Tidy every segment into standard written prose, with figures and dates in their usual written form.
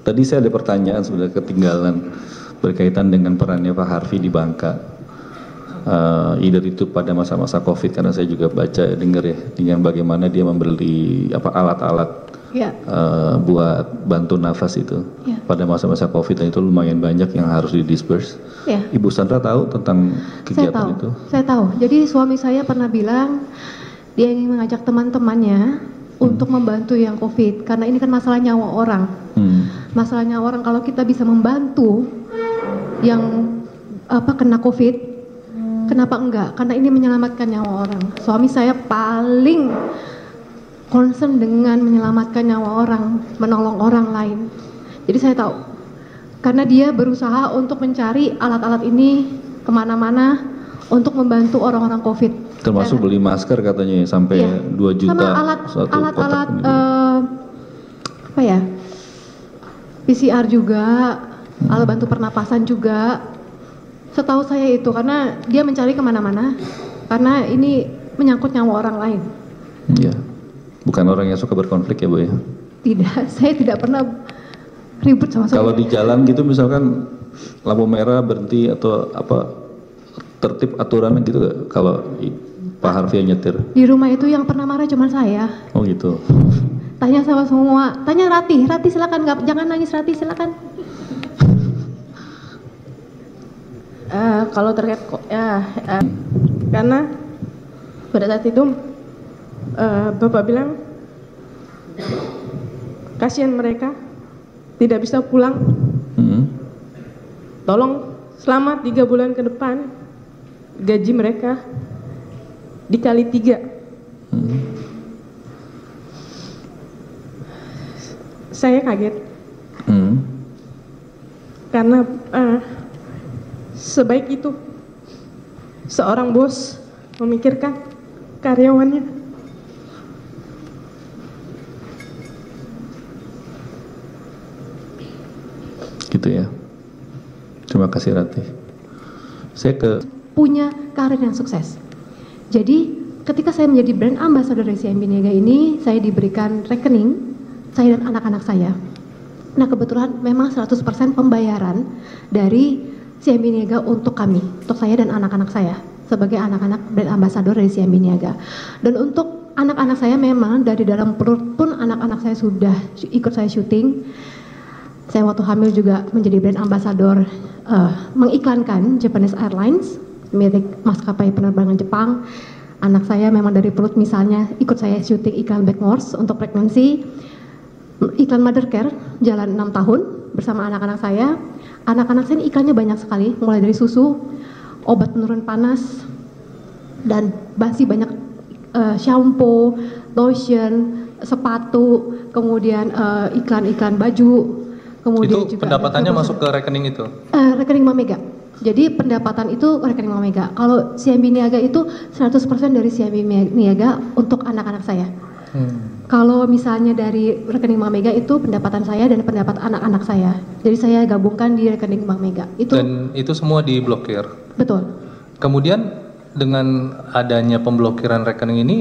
Tadi saya ada pertanyaan sudah ketinggalan berkaitan dengan perannya Pak Harvey di Bangka. Either itu pada masa-masa COVID, karena saya juga baca dengar ya dengan bagaimana dia membeli alat-alat buat bantu nafas itu pada masa-masa COVID, dan itu lumayan banyak yang harus didisperse. Ibu Sandra tahu tentang kegiatan itu? Saya tahu. Jadi suami saya pernah bilang dia ingin mengajak teman-temannya untuk membantu yang COVID, karena ini kan masalah nyawa orang. Masalah nyawa orang, kalau kita bisa membantu yang kena COVID, kenapa enggak? Karena ini menyelamatkan nyawa orang. Suami saya paling concern dengan menyelamatkan nyawa orang, menolong orang lain. Jadi saya tahu, karena dia berusaha untuk mencari alat-alat ini kemana-mana untuk membantu orang-orang COVID. Termasuk beli masker katanya sampai 2 juta. Sama alat-alat PCR juga, alat bantu pernapasan juga. Setahu saya itu, karena dia mencari kemana-mana, karena ini menyangkut nyawa orang lain. Iya, bukan orang yang suka berkonflik ya Bu ya? Tidak, saya tidak pernah ribut sama suami. Kalau di jalan gitu misalkan lampu merah berhenti atau tertib aturan gitu gak? Kalau Pak Harvey yang nyetir? Di rumah itu yang pernah marah cuma saya. Oh gitu. Tanya sama semua, tanya Rati silakan, jangan nangis Rati silakan. Kalau terkait karena pada saat itu Bapak bilang kasihan mereka tidak bisa pulang, tolong selama 3 bulan ke depan gaji mereka dikali 3. Saya kaget karena sebaik itu seorang bos memikirkan karyawannya. Gitu ya. Terima kasih Rati. Saya punya karir yang sukses. Jadi ketika saya menjadi brand ambassador dari CIMB Niaga ini, saya diberikan rekening saya dan anak-anak saya. Nah kebetulan memang 100% pembayaran dari CIMB Niaga untuk kami, untuk saya dan anak-anak saya sebagai anak-anak brand ambassador dari CIMB Niaga. Dan untuk anak-anak saya memang dari dalam perut pun anak-anak saya sudah ikut saya syuting. Saya waktu hamil juga menjadi brand ambassador mengiklankan Japanese Airlines, milik maskapai penerbangan Jepang. Anak saya memang dari perut misalnya ikut saya syuting iklan Backmores untuk pregnancy, iklan Mother Care jalan 6 tahun bersama anak-anak saya. Anak-anak saya ini iklannya banyak sekali, mulai dari susu, obat penurun panas, dan masih banyak shampoo, lotion, sepatu, kemudian iklan-iklan baju. Kemudian itu juga pendapatannya masuk ke rekening itu? Rekening Bank Mega. Jadi pendapatan itu rekening Bank Mega. Kalau CIMB Niaga itu 100% dari CIMB Niaga untuk anak-anak saya. Kalau misalnya dari rekening Bank Mega itu pendapatan saya dan pendapat anak-anak saya. Jadi saya gabungkan di rekening Bank Mega. Dan itu semua diblokir? Betul. Kemudian dengan adanya pemblokiran rekening ini,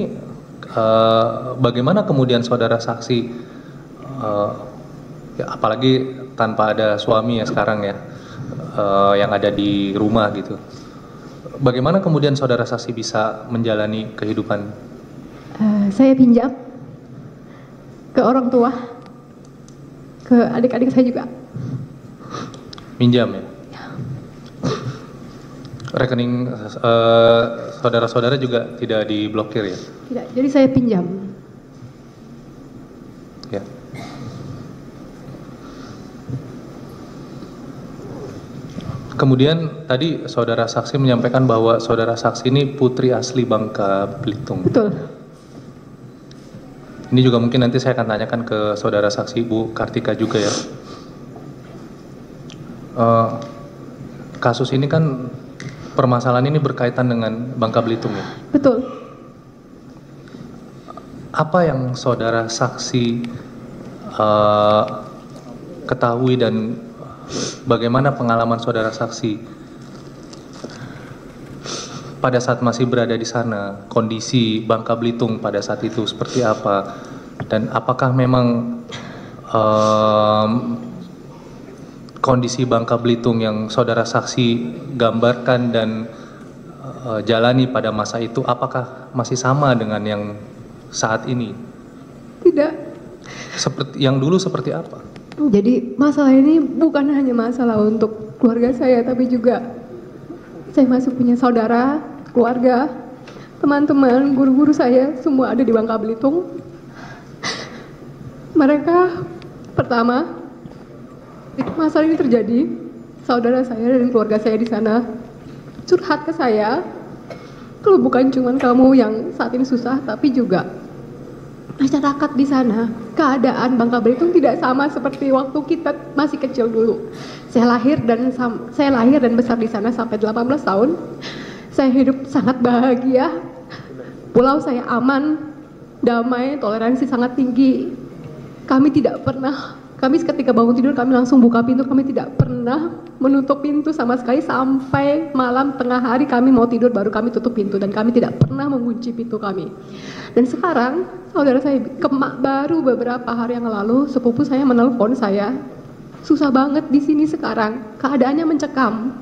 bagaimana kemudian saudara saksi, ya apalagi tanpa ada suami ya sekarang ya, yang ada di rumah gitu. Bagaimana kemudian saudara saksi bisa menjalani kehidupan? Saya pinjam ke orang tua, ke adik-adik saya juga. Minjam ya? Rekening saudara-saudara juga tidak diblokir ya? Tidak, jadi saya pinjam. Ya. Kemudian tadi saudara saksi menyampaikan bahwa saudara saksi ini putri asli Bangka Belitung. Betul. Ini juga mungkin nanti saya akan tanyakan ke saudara saksi Bu Kartika juga ya. Kasus ini kan permasalahan ini berkaitan dengan Bangka Belitung ya? Betul. Apa yang saudara saksi ketahui dan bagaimana pengalaman saudara saksi pada saat masih berada di sana, kondisi Bangka Belitung pada saat itu seperti apa, dan apakah memang kondisi Bangka Belitung yang saudara saksi gambarkan dan jalani pada masa itu, apakah masih sama dengan yang saat ini? Tidak. Seperti yang dulu seperti apa? Jadi masalah ini bukan hanya masalah untuk keluarga saya, tapi juga saya masih punya saudara, keluarga, teman-teman, guru-guru saya, semua ada di Bangka Belitung. Mereka pertama, masalah ini terjadi, saudara saya dan keluarga saya di sana curhat ke saya, kalau bukan cuma kamu yang saat ini susah, tapi juga masyarakat di sana. Keadaan Bangka Belitung tidak sama seperti waktu kita masih kecil dulu. Saya lahir dan besar di sana sampai 18 tahun. Saya hidup sangat bahagia. Pulau saya aman, damai, toleransi sangat tinggi. Kami ketika bangun tidur kami langsung buka pintu, kami tidak pernah menutup pintu sama sekali sampai malam tengah hari kami mau tidur baru kami tutup pintu, dan kami tidak pernah mengunci pintu kami. Dan sekarang saudara saya baru beberapa hari yang lalu sepupu saya menelpon saya, susah banget di sini sekarang, keadaannya mencekam.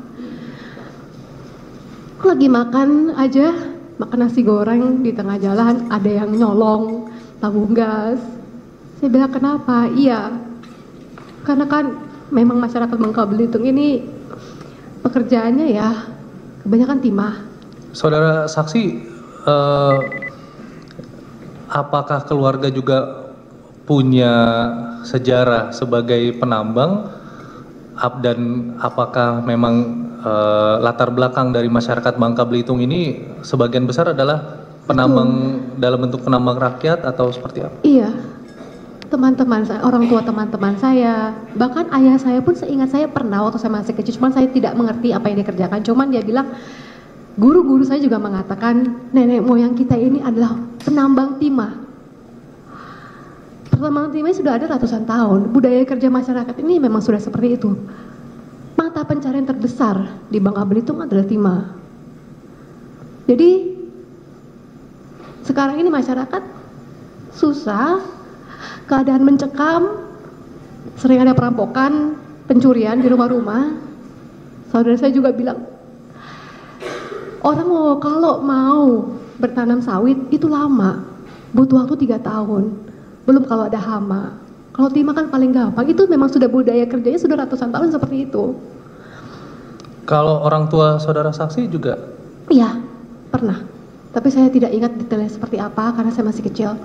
Lagi makan aja, makan nasi goreng di tengah jalan ada yang nyolong tabung gas. Saya bilang kenapa? Iya, karena kan memang masyarakat Bangka Belitung ini pekerjaannya ya kebanyakan timah. Saudara saksi, apakah keluarga juga punya sejarah sebagai penambang, dan apakah memang latar belakang dari masyarakat Bangka Belitung ini sebagian besar adalah penambang dalam bentuk penambang rakyat atau seperti apa? Iya, teman-teman saya, orang tua teman-teman saya, bahkan ayah saya pun seingat saya pernah waktu saya masih kecil, cuman saya tidak mengerti apa yang dikerjakan, cuman dia bilang, guru-guru saya juga mengatakan nenek moyang kita ini adalah penambang timah. Penambang timah sudah ada ratusan tahun, budaya kerja masyarakat ini memang sudah seperti itu. Mata pencarian terbesar di Bangka Belitung adalah timah. Jadi sekarang ini masyarakat susah, keadaan mencekam, sering ada perampokan, pencurian di rumah-rumah. Saudara saya juga bilang, orang kalau mau bertanam sawit itu lama, butuh waktu 3 tahun, belum kalau ada hama. Kalau timah kan paling gampang, itu memang sudah budaya kerjanya sudah ratusan tahun seperti itu. Kalau orang tua saudara saksi juga? Iya, pernah. Tapi saya tidak ingat detailnya seperti apa karena saya masih kecil.